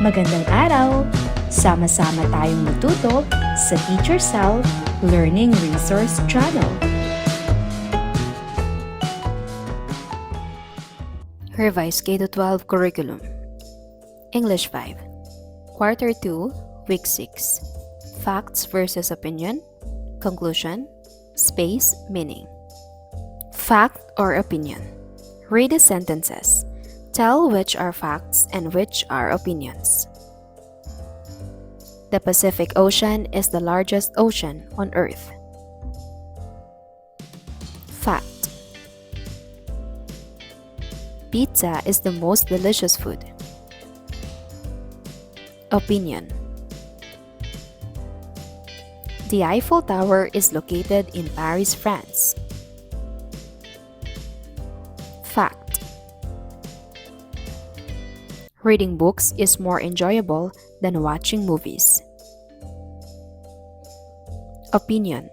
Magandang araw! Sama-sama tayong matuto sa Teacher Sal Learning Resource Channel. Revised K-12 Curriculum English 5 Quarter 2, Week 6 Facts versus Opinion Conclusion Space Meaning Fact or Opinion. Read the sentences. Tell which are facts and which are opinions. The Pacific Ocean is the largest ocean on Earth. Fact. Pizza is the most delicious food. Opinion. The Eiffel Tower is located in Paris, France. Fact. Reading books is more enjoyable than watching movies. Opinion.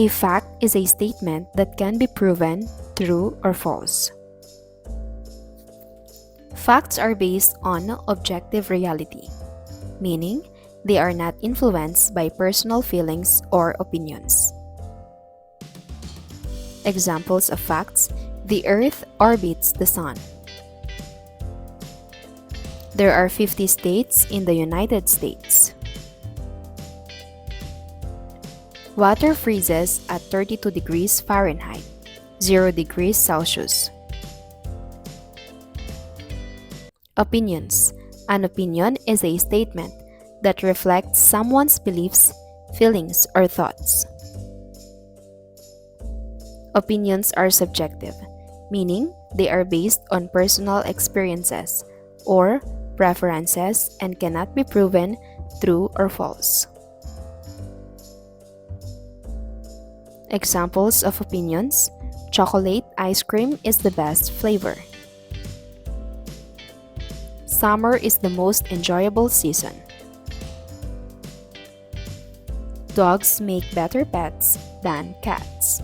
A fact is a statement that can be proven true or false. Facts are based on objective reality, meaning they are not influenced by personal feelings or opinions. Examples of facts: the Earth orbits the Sun. There are 50 states in the United States. Water freezes at 32 degrees Fahrenheit, 0 degrees Celsius. Opinions. An opinion is a statement that reflects someone's beliefs, feelings, or thoughts. Opinions are subjective, meaning they are based on personal experiences or preferences and cannot be proven true or false. Examples of opinions: chocolate ice cream is the best flavor. Summer is the most enjoyable season. Dogs make better pets than cats.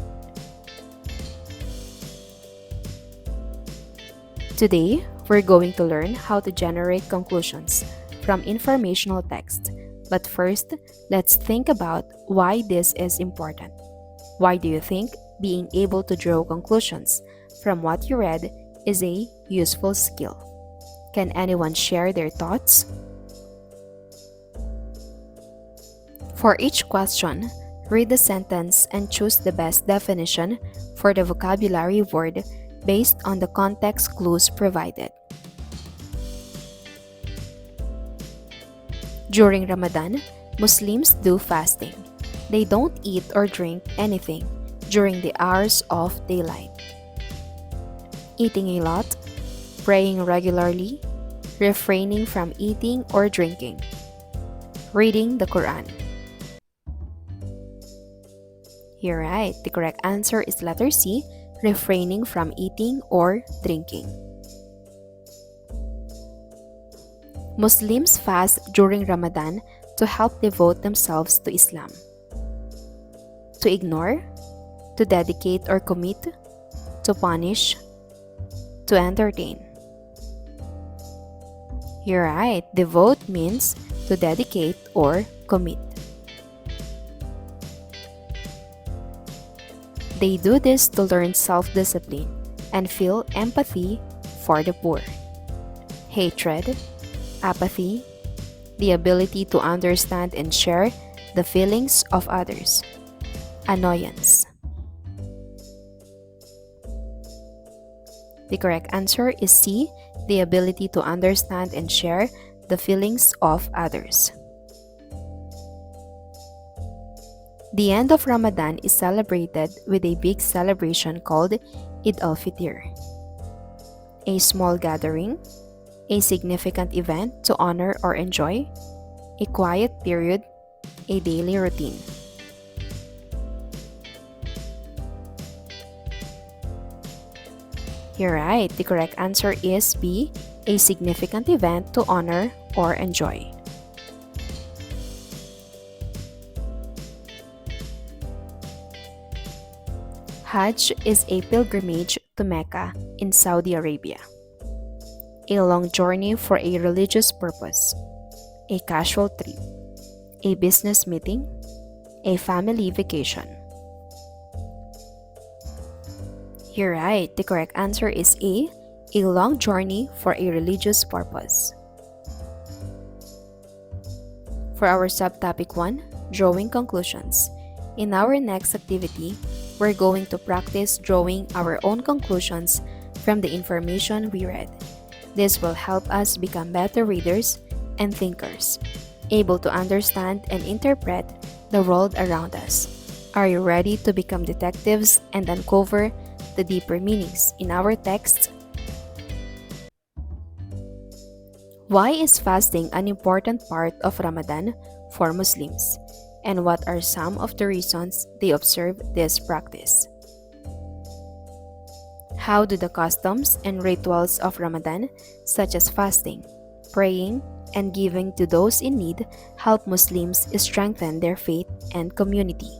Today, we're going to learn how to generate conclusions from informational text. But first, let's think about why this is important. Why do you think being able to draw conclusions from what you read is a useful skill? Can anyone share their thoughts? For each question, read the sentence and choose the best definition for the vocabulary word based on the context clues provided. During Ramadan, Muslims do fasting. They don't eat or drink anything during the hours of daylight. Eating a lot, praying regularly, refraining from eating or drinking, reading the Quran. You're right. The correct answer is letter C, refraining from eating or drinking. Muslims fast during Ramadan to help devote themselves to Islam. To ignore, to dedicate or commit, to punish, to entertain. You're right. Devote means to dedicate or commit. They do this to learn self-discipline and feel empathy for the poor. Hatred, apathy, the ability to understand and share the feelings of others. Annoyance. The correct answer is C, the ability to understand and share the feelings of others. The end of Ramadan is celebrated with a big celebration called Eid al-Fitr. A small gathering, a significant event to honor or enjoy, a quiet period, a daily routine. You're right. The correct answer is B, a significant event to honor or enjoy. Hajj is a pilgrimage to Mecca in Saudi Arabia. a long journey for a religious purpose, a casual trip, a business meeting, a family vacation. You're right, the correct answer is a long journey for a religious purpose. For our subtopic 1, drawing conclusions. In our next activity, we're going to practice drawing our own conclusions from the information we read. This will help us become better readers and thinkers, able to understand and interpret the world around us. Are you ready to become detectives and uncover the deeper meanings in our text? Why is fasting an important part of Ramadan for Muslims? And what are some of the reasons they observe this practice? How do the customs and rituals of Ramadan, such as fasting, praying, and giving to those in need, help Muslims strengthen their faith and community?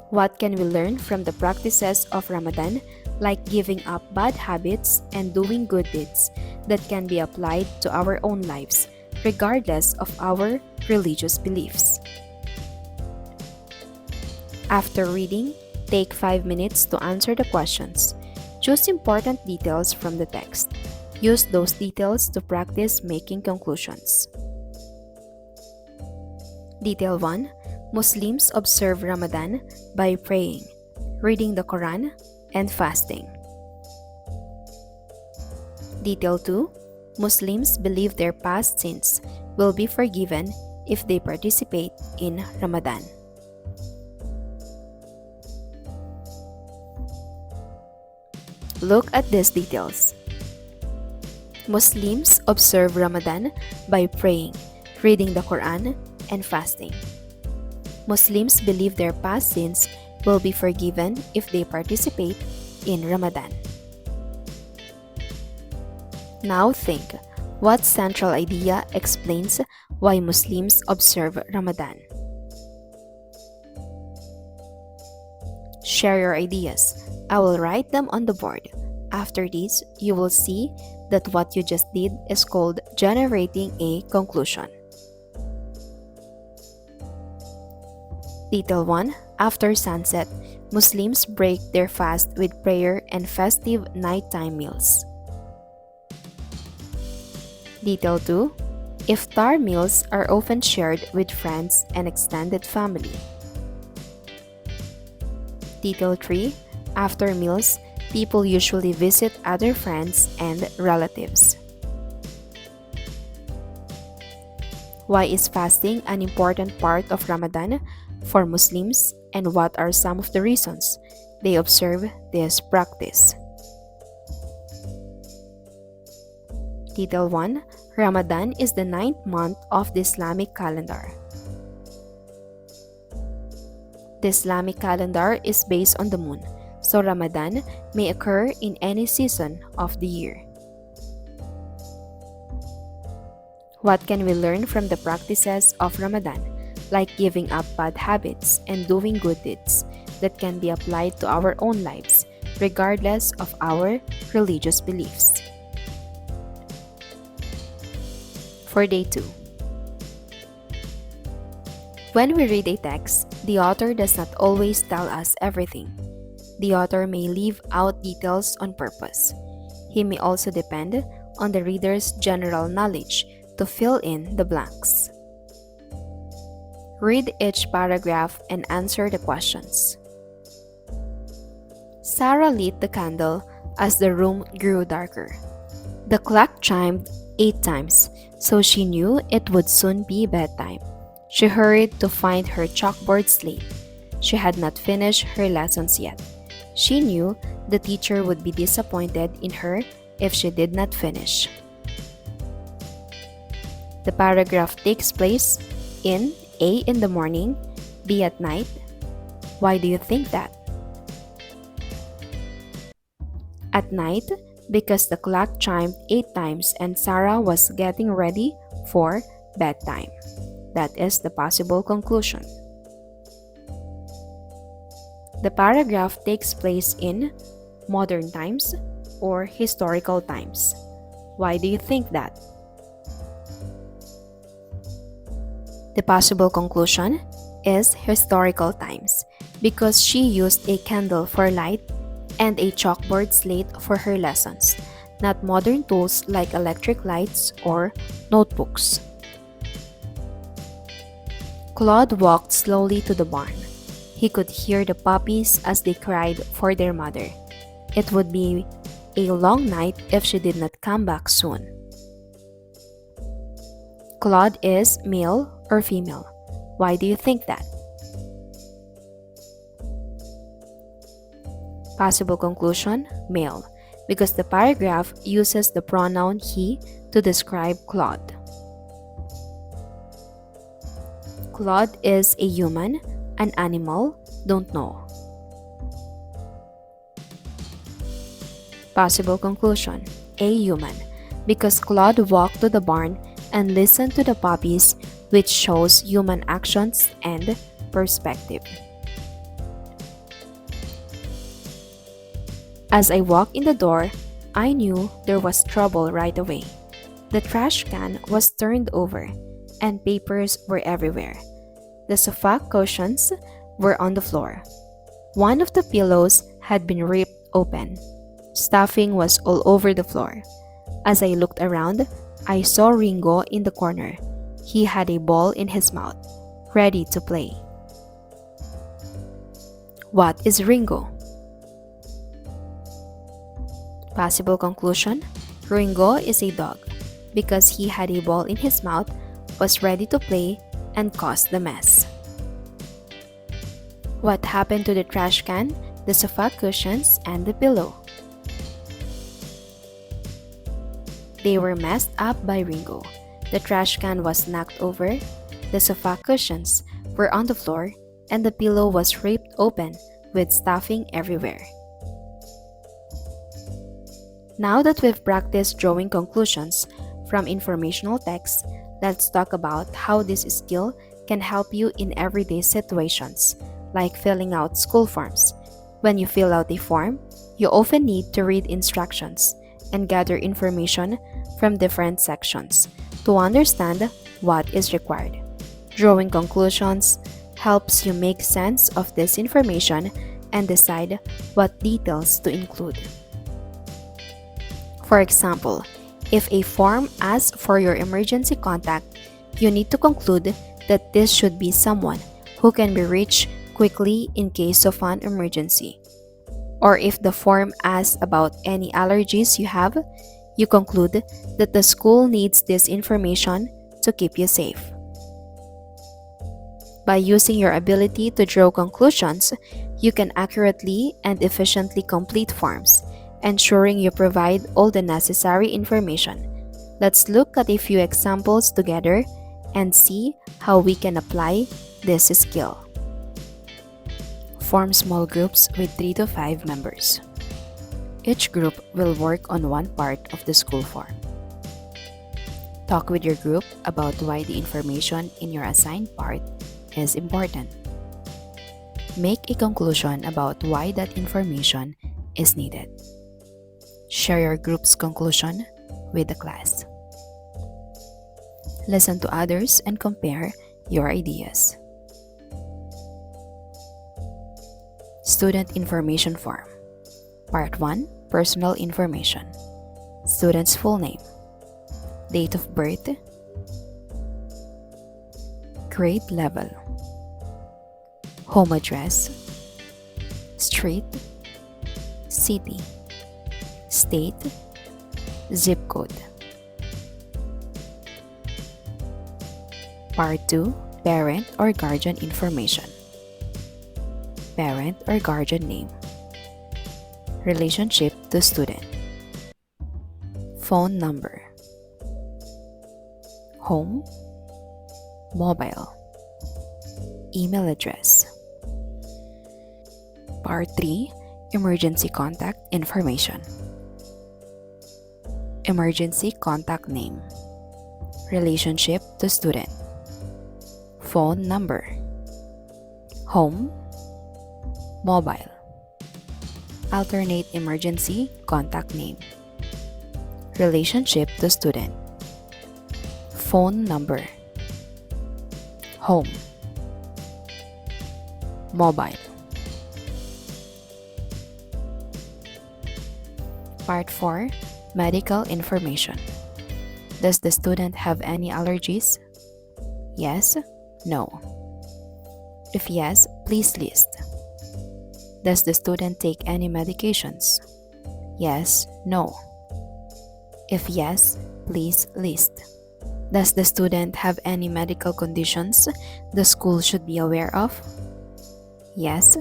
What can we learn from the practices of Ramadan, like giving up bad habits and doing good deeds, that can be applied to our own lives, regardless of our religious beliefs? After reading, take 5 minutes to answer the questions. Choose important details from the text. Use those details to practice making conclusions. Detail 1. Muslims observe Ramadan by praying, reading the Quran, and fasting. Detail 2. Muslims believe their past sins will be forgiven if they participate in Ramadan. Look at these details. Muslims observe Ramadan by praying, reading the Quran, and fasting. Muslims believe their past sins will be forgiven if they participate in Ramadan. Now think, what central idea explains why Muslims observe Ramadan? Share your ideas. I will write them on the board. After this, you will see that what you just did is called generating a conclusion. Detail 1. After sunset, Muslims break their fast with prayer and festive nighttime meals. Detail 2. Iftar meals are often shared with friends and extended family. Detail 3. After meals, people usually visit other friends and relatives. Why is fasting an important part of Ramadan for Muslims, and what are some of the reasons they observe this practice? Detail 1. Ramadan is the 9th month of the Islamic calendar. The Islamic calendar is based on the moon, so Ramadan may occur in any season of the year. What can we learn from the practices of Ramadan, like giving up bad habits and doing good deeds, that can be applied to our own lives, regardless of our religious beliefs? For day 2. When we read a text, the author does not always tell us everything. The author may leave out details on purpose. He may also depend on the reader's general knowledge to fill in the blanks. Read each paragraph and answer the questions. Sarah lit the candle as the room grew darker. The clock chimed 8 times, so she knew it would soon be bedtime. She hurried to find her chalkboard slate. She had not finished her lessons yet. She knew the teacher would be disappointed in her if she did not finish. The paragraph takes place in A in the morning, B at night. Why do you think that? At night, because the clock chimed 8 times and Sarah was getting ready for bedtime. That is the possible conclusion. The paragraph takes place in modern times or historical times. Why do you think that? The possible conclusion is historical times because she used a candle for light and a chalkboard slate for her lessons, not modern tools like electric lights or notebooks. Claude walked slowly to the barn. He could hear the puppies as they cried for their mother. It would be a long night if she did not come back soon. Claude is male or female? Why do you think that? Possible conclusion, male, because the paragraph uses the pronoun he to describe Claude. Claude is a human, an animal, don't know. Possible conclusion, a human, because Claude walked to the barn and listened to the puppies, which shows human actions and perspective. As I walked in the door, I knew there was trouble right away. The trash can was turned over, and papers were everywhere. The sofa cushions were on the floor. One of the pillows had been ripped open. Stuffing was all over the floor. As I looked around, I saw Ringo in the corner. He had a ball in his mouth, ready to play. What is Ringo? Possible conclusion, Ringo is a dog because he had a ball in his mouth, was ready to play, and caused the mess. What happened to the trash can, the sofa cushions, and the pillow? They were messed up by Ringo. The trash can was knocked over, the sofa cushions were on the floor, and the pillow was ripped open with stuffing everywhere. Now that we've practiced drawing conclusions from informational text, let's talk about how this skill can help you in everyday situations, like filling out school forms. When you fill out a form, you often need to read instructions and gather information from different sections to understand what is required. Drawing conclusions helps you make sense of this information and decide what details to include. For example, if a form asks for your emergency contact, you need to conclude that this should be someone who can be reached quickly in case of an emergency. Or if the form asks about any allergies you have, you conclude that the school needs this information to keep you safe. By using your ability to draw conclusions, you can accurately and efficiently complete forms, ensuring you provide all the necessary information. Let's look at a few examples together and see how we can apply this skill. Form small groups with 3 to 5 members. Each group will work on one part of the school form. Talk with your group about why the information in your assigned part is important. Make a conclusion about why that information is needed. Share your group's conclusion with the class. Listen to others and compare your ideas. Student Information Form. Part 1. Personal Information. Student's full name, date of birth, grade level, home address, street, city, state, zip code. Part 2. Parent or guardian information. Parent or guardian name. Relationship to student. Phone number. Home, mobile, email address. Part 3. Emergency contact information. Emergency contact name. Relationship to student. Phone number. Home, mobile. Alternate emergency contact name. Relationship to student. Phone number. Home. Mobile. Part 4. Medical information. Does the student have any allergies? Yes, no. If yes, please list. Does the student take any medications? Yes, no. If yes, please list. Does the student have any medical conditions the school should be aware of? Yes,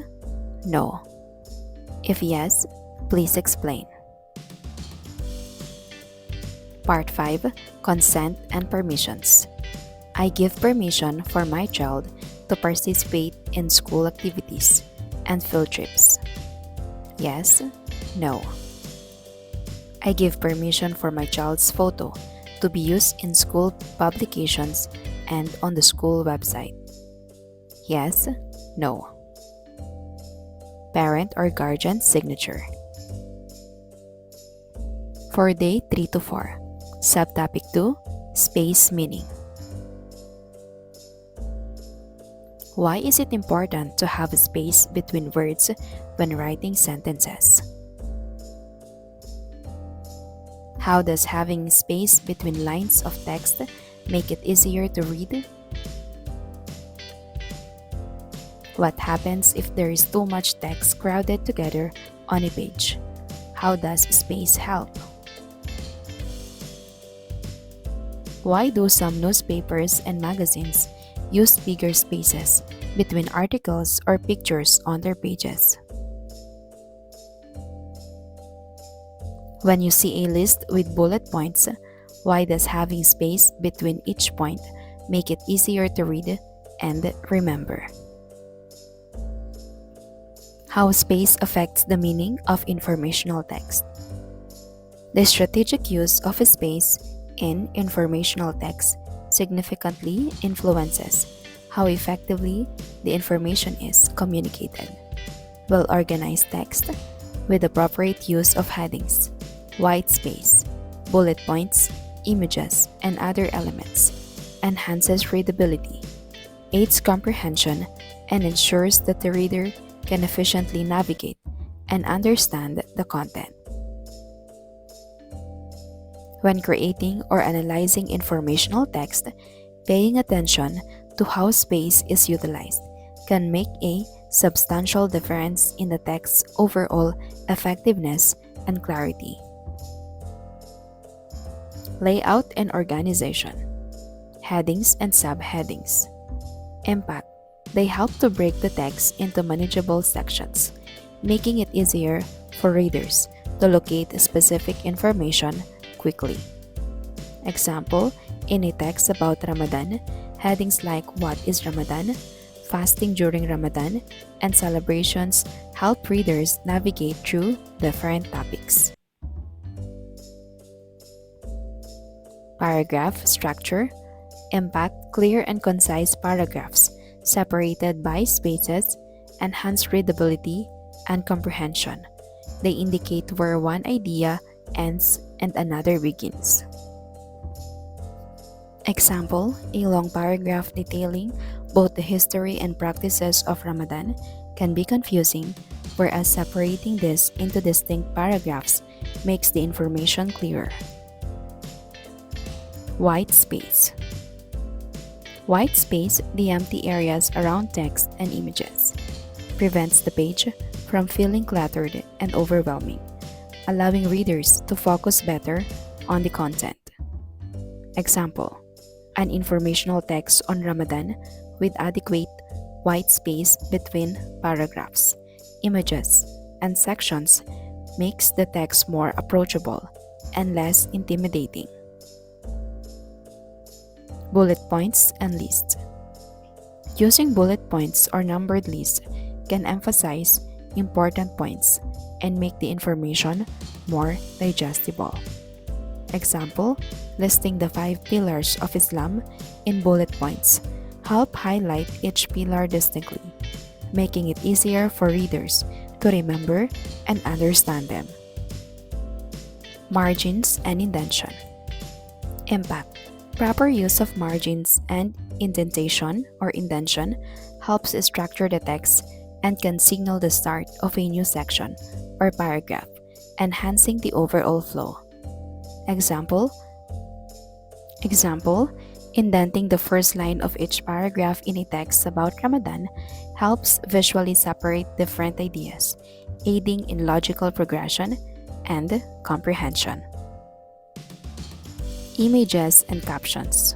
no. If yes, please explain. Part 5. Consent and permissions. I give permission for my child to participate in school activities and field trips. Yes, no. I give permission for my child's photo to be used in school publications and on the school website. Yes, no. Parent or guardian signature. For day 3 to 4. Subtopic 2. Space meaning. Why is it important to have a space between words when writing sentences? How does having space between lines of text make it easier to read? What happens if there is too much text crowded together on a page? How does space help? Why do some newspapers and magazines use bigger spaces between articles or pictures on their pages? When you see a list with bullet points, why does having space between each point make it easier to read and remember? How space affects the meaning of informational text. The strategic use of a space in informational text significantly influences how effectively the information is communicated. Well-organized text with appropriate use of headings, white space, bullet points, images, and other elements enhances readability, aids comprehension, and ensures that the reader can efficiently navigate and understand the content. When creating or analyzing informational text, paying attention to how space is utilized can make a substantial difference in the text's overall effectiveness and clarity. Layout and organization. Headings and subheadings. Impact. They help to break the text into manageable sections, making it easier for readers to locate specific information quickly. Example, in a text about Ramadan, headings like "What is Ramadan?", "Fasting during Ramadan," and celebrations help readers navigate through different topics. Paragraph structure. Impact clear and concise paragraphs separated by spaces, enhance readability and comprehension. They indicate where one idea ends and another begins. Example, a long paragraph detailing both the history and practices of Ramadan can be confusing, whereas separating this into distinct paragraphs makes the information clearer. White space. White space, the empty areas around text and images, prevents the page from feeling cluttered and overwhelming, allowing readers to focus better on the content. Example, an informational text on Ramadan with adequate white space between paragraphs, images, and sections makes the text more approachable and less intimidating. Bullet points and lists. Using bullet points or numbered lists can emphasize important points and make the information more digestible. Example, listing the 5 pillars of Islam in bullet points help highlight each pillar distinctly, making it easier for readers to remember and understand them. Margins and indentation. Impact. Proper use of margins and indentation or indentation helps structure the text and can signal the start of a new section or paragraph, enhancing the overall flow. Example, indenting the first line of each paragraph in a text about Ramadan helps visually separate different ideas, aiding in logical progression and comprehension. Images and captions.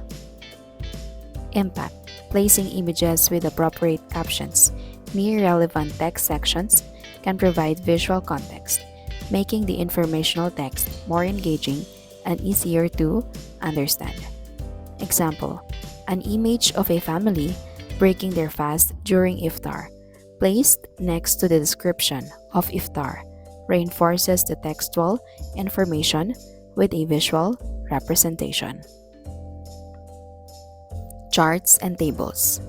Impact. Placing images with appropriate captions near relevant text sections can provide visual context, making the informational text more engaging and easier to understand. Example, an image of a family breaking their fast during iftar, placed next to the description of iftar, reinforces the textual information with a visual representation. Charts and tables.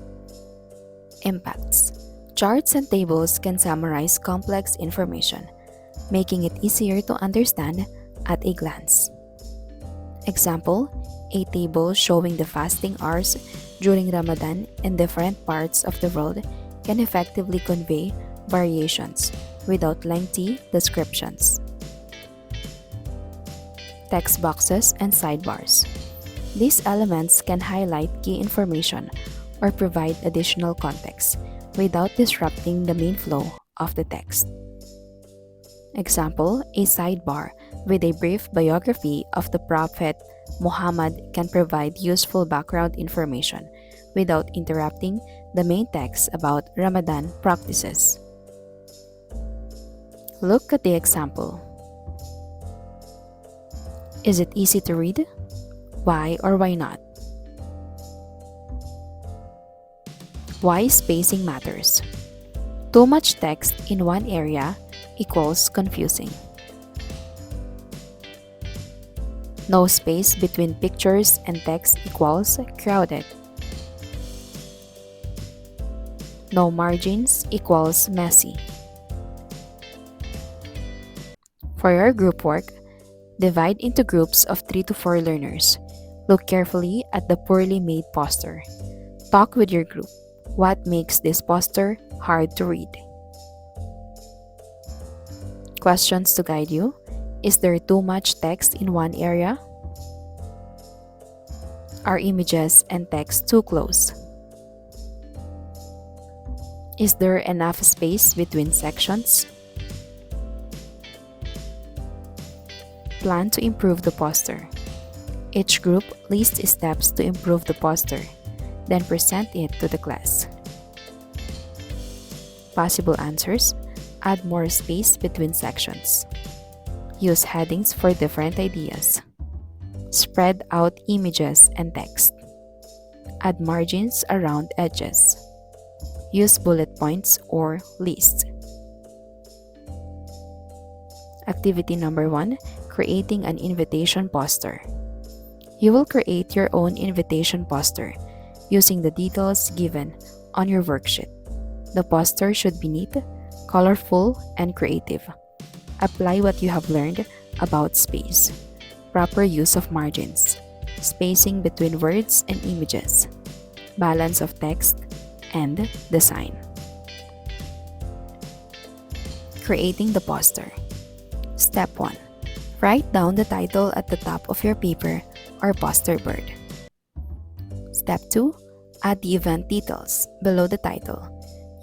Impacts. Charts and tables can summarize complex information, making it easier to understand at a glance. Example, a table showing the fasting hours during Ramadan in different parts of the world can effectively convey variations without lengthy descriptions. Text boxes and sidebars. These elements can highlight key information or provide additional context without disrupting the main flow of the text. Example, a sidebar with a brief biography of the Prophet Muhammad can provide useful background information without interrupting the main text about Ramadan practices. Look at the example. Is it easy to read? Why or why not? Why spacing matters. Too much text in one area equals confusing. No space between pictures and text equals crowded. No margins equals messy. For your group work, divide into groups of 3 to 4 learners. Look carefully at the poorly made poster. Talk with your group. What makes this poster hard to read? Questions to guide you. Is there too much text in one area? Are images and text too close? Is there enough space between sections? Plan to improve the poster. Each group lists steps to improve the poster, then present it to the class. Possible answers: add more space between sections. Use headings for different ideas. Spread out images and text. Add margins around edges. Use bullet points or lists. Activity number 1, creating an invitation poster. You will create your own invitation poster using the details given on your worksheet. The poster should be neat, colorful, and creative. Apply what you have learned about space, proper use of margins, spacing between words and images, balance of text, and design. Creating the poster. Step 1. Write down the title at the top of your paper or poster board. Step 2. Add the event details below the title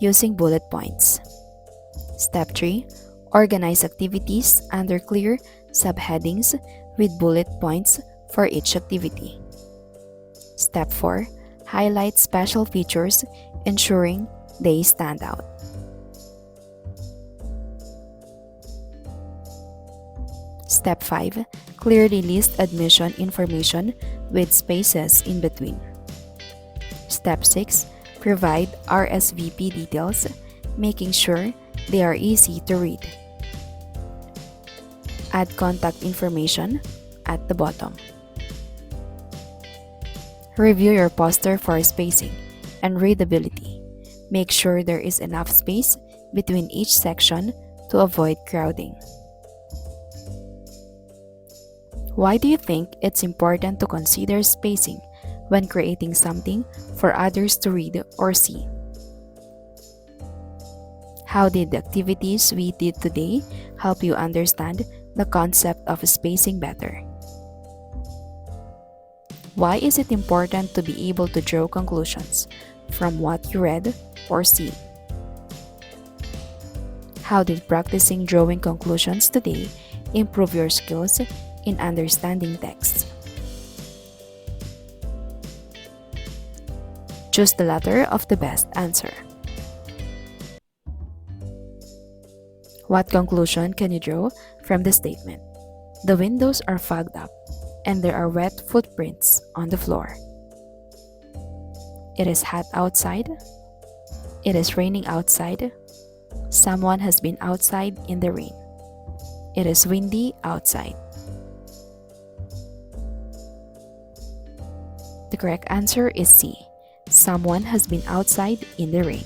using bullet points. Step 3. Organize activities under clear subheadings with bullet points for each activity. Step 4. Highlight special features, ensuring they stand out. Step 5. Clearly list admission information with spaces in between. Step 6. Provide RSVP details, making sure they are easy to read. Add contact information at the bottom. Review your poster for spacing and readability. Make sure there is enough space between each section to avoid crowding. Why do you think it's important to consider spacing when creating something for others to read or see? How did the activities we did today help you understand the concept of spacing better? Why is it important to be able to draw conclusions from what you read or see? How did practicing drawing conclusions today improve your skills in understanding text? Choose the letter of the best answer. What conclusion can you draw from the statement? The windows are fogged up and there are wet footprints on the floor. It is hot outside. It is raining outside. Someone has been outside in the rain. It is windy outside. The correct answer is C. Someone has been outside in the rain.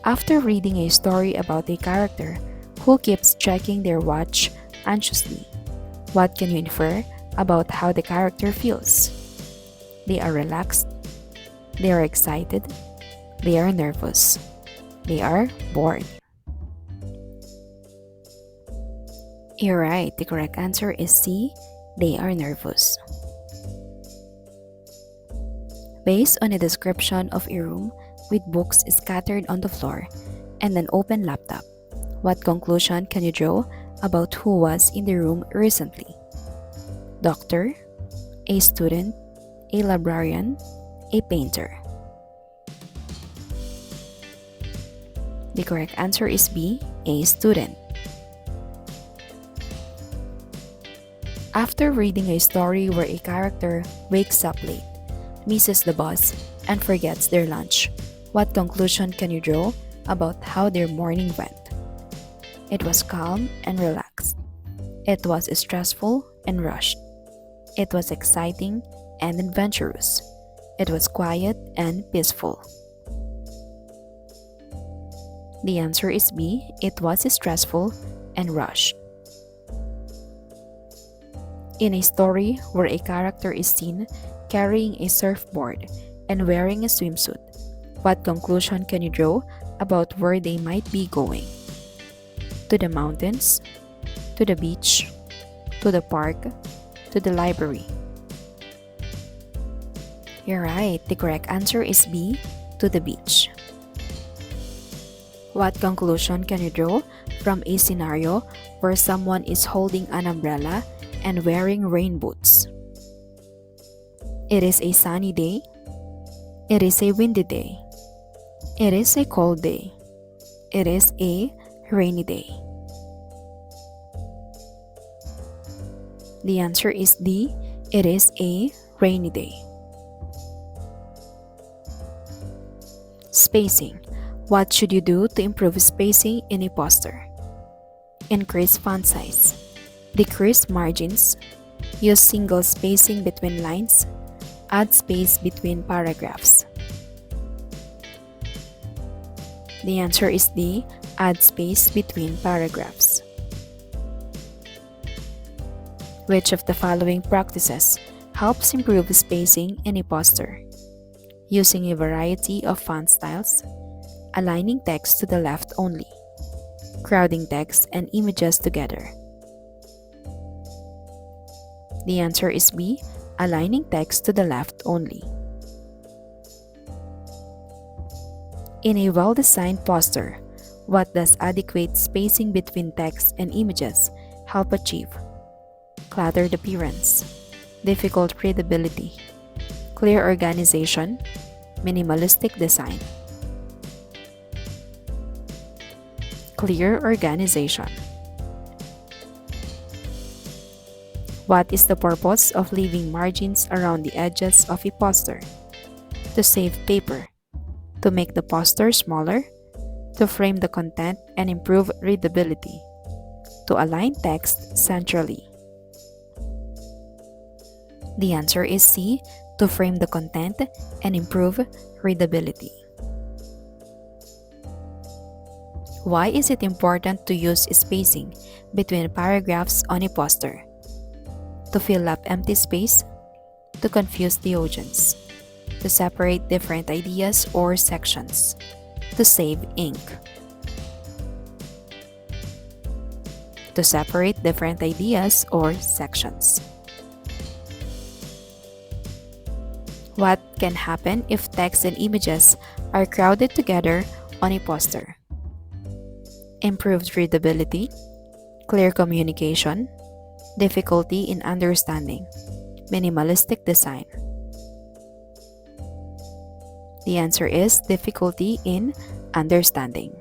After reading a story about a character who keeps checking their watch anxiously, what can you infer about how the character feels? They are relaxed. They are excited. They are nervous. They are bored. You're right. The correct answer is C. They are nervous. Based on a description of a room with books scattered on the floor and an open laptop, what conclusion can you draw about who was in the room recently? Doctor, a student, a librarian, a painter. The correct answer is B, a student. After reading a story where a character wakes up late, misses the bus, and forgets their lunch, what conclusion can you draw about how their morning went? It was calm and relaxed. It was stressful and rushed. It was exciting and adventurous. It was quiet and peaceful. The answer is B. It was stressful and rushed. In a story where a character is seen carrying a surfboard and wearing a swimsuit, what conclusion can you draw about where they might be going? To the mountains, to the beach, to the park, to the library. You're right. The correct answer is B, to the beach. What conclusion can you draw from a scenario where someone is holding an umbrella and wearing rain boots? It is a sunny day. It is a windy day. It is a cold day. It is a rainy day. The answer is D. It is a rainy day. Spacing. What should you do to improve spacing in a poster? Increase font size. Decrease margins. Use single spacing between lines. Add space between paragraphs. The answer is D. Add space between paragraphs. Which of the following practices helps improve spacing in a poster? Using a variety of font styles, aligning text to the left only, crowding text and images together. The answer is B, aligning text to the left only. In a well-designed poster, what does adequate spacing between text and images help achieve? Cluttered appearance, difficult readability, clear organization, minimalistic design. Clear organization. What is the purpose of leaving margins around the edges of a poster? To save paper, to make the poster smaller, to frame the content and improve readability, to align text centrally. The answer is C, to frame the content and improve readability. Why is it important to use spacing between paragraphs on a poster? To fill up empty space, to confuse the audience, to separate different ideas or sections, to save ink. To separate different ideas or sections. What can happen if text and images are crowded together on a poster? Improved readability, clear communication, difficulty in understanding, minimalistic design. The answer is difficulty in understanding.